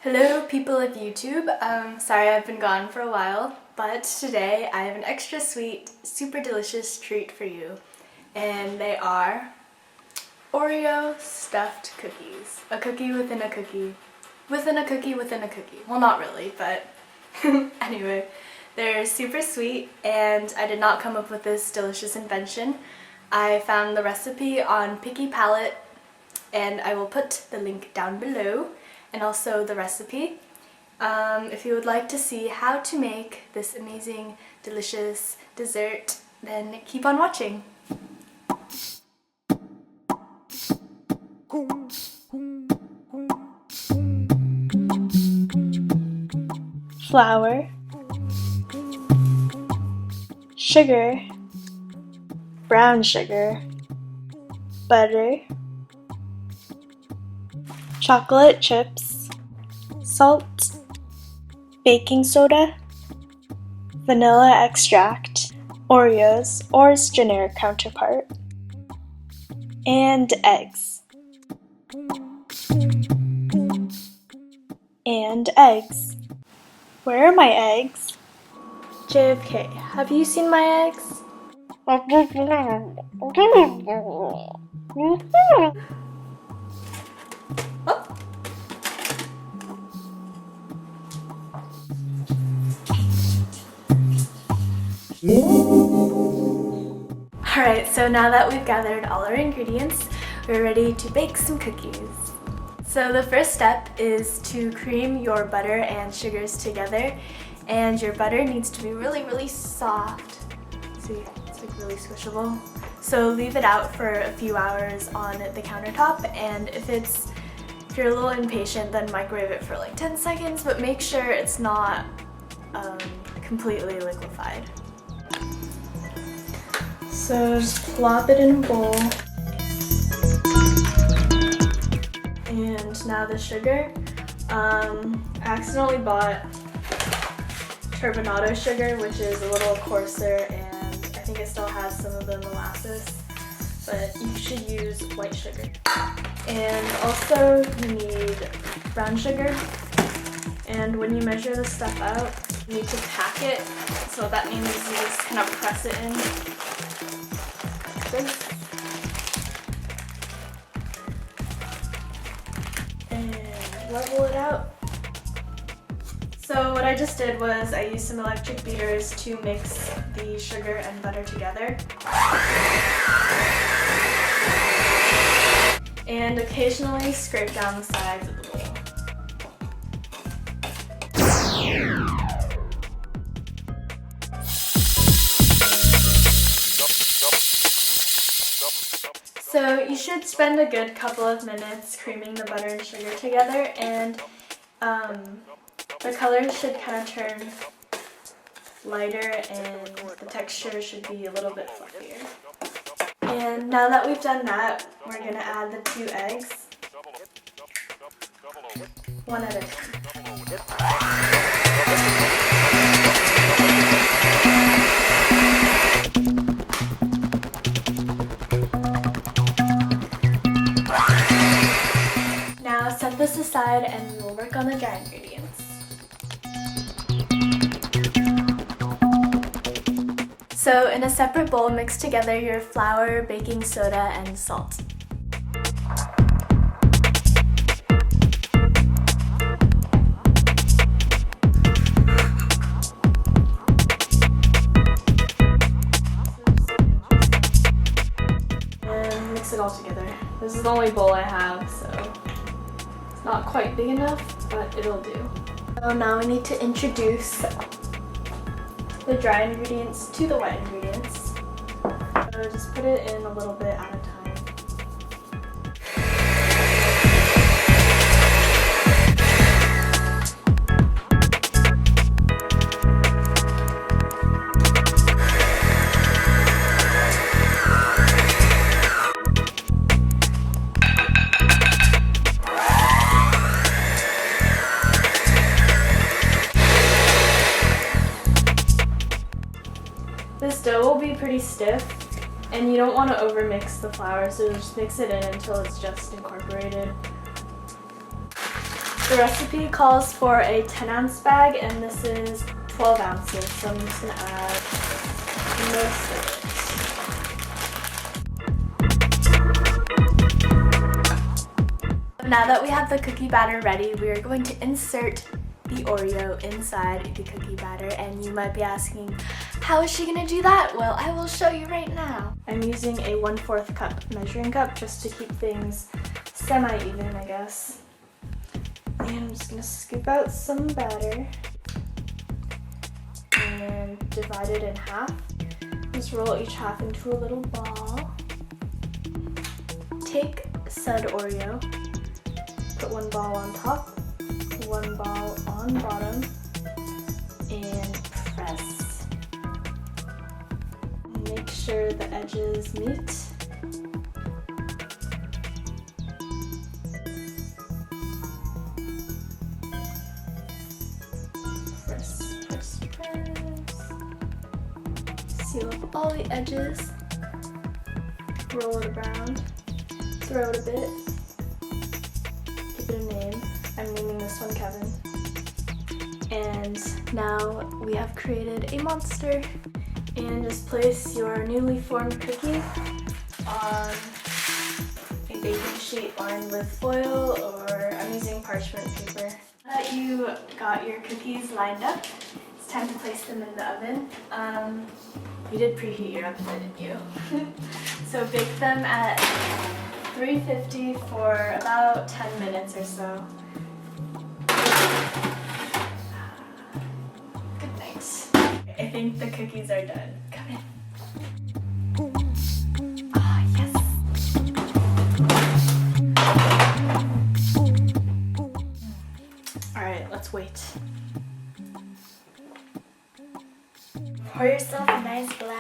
Hello people of YouTube, sorry I've been gone for a while, but today I have an extra sweet, super delicious treat for you, and they are Oreo stuffed cookies. A cookie within a cookie, within a cookie within a cookie. Well, not really, but anyway, they're super sweet, and I did not come up with this delicious invention. I found the recipe on Picky Palette, and I will put the link down below. And also the recipe. If you would like to see how to make this amazing, delicious dessert, then keep on watching. Flour, sugar, brown sugar, butter, chocolate chips, salt, baking soda, vanilla extract, Oreos or its generic counterpart, and eggs. And eggs. Where are my eggs? JFK, have you seen my eggs? Alright, so now that we've gathered all our ingredients, we're ready to bake some cookies. So the first step is to cream your butter and sugars together, and your butter needs to be really soft. See, it's like really squishable. So leave it out for a few hours on the countertop, and if you're a little impatient, then microwave it for like 10 seconds, but make sure it's not completely liquefied. So just plop it in a bowl. And now the sugar. I accidentally bought turbinado sugar, which is a little coarser, and I think it still has some of the molasses, but you should use white sugar. And also you need brown sugar, and when you measure the stuff out, you need to pack it, so what that means is you just kind of press it in like this. And level it out. So what I just did was I used some electric beaters to mix the sugar and butter together. And occasionally scrape down the sides of the bowl. So you should spend a good couple of minutes creaming the butter and sugar together, and the color should kind of turn lighter and the texture should be a little bit fluffier. And now that we've done that, we're going to add the 2 eggs, one at a time. Now set this aside and we will work on the dry ingredients. So in a separate bowl, mix together your flour, baking soda, and salt. And mix it all together. This is the only bowl I have, so it's not quite big enough, but it'll do. So now we need to introduce the dry ingredients to the wet ingredients. So just put it in a little bit at a time. This dough will be pretty stiff, and you don't want to overmix the flour, so just mix it in until it's just incorporated. The recipe calls for a 10-ounce bag, and this is 12 ounces, so I'm just going to add most of it. Now that we have the cookie batter ready, we are going to insert the Oreo inside the cookie batter, and you might be asking, how is she going to do that? Well, I will show you right now. I'm using a 1/4 cup measuring cup just to keep things semi-even, I guess. And I'm just going to scoop out some batter and divide it in half. Just roll each half into a little ball. Take said Oreo, put one ball on top, one ball on bottom, and press. Make sure the edges meet. Press, press, press. Seal up all the edges. Roll it around. Throw it a bit. Give it a name. I'm naming this one Kevin. And now we have created a monster. And just place your newly formed cookie on a baking sheet lined with foil, or I'm using parchment paper. Now that you got your cookies lined up, it's time to place them in the oven. You did preheat your oven, didn't you? So bake them at 350 for about 10 minutes or so. Good night. I think the cookies are done. Come in. Ah, yes. Alright, let's wait. Pour yourself a nice glass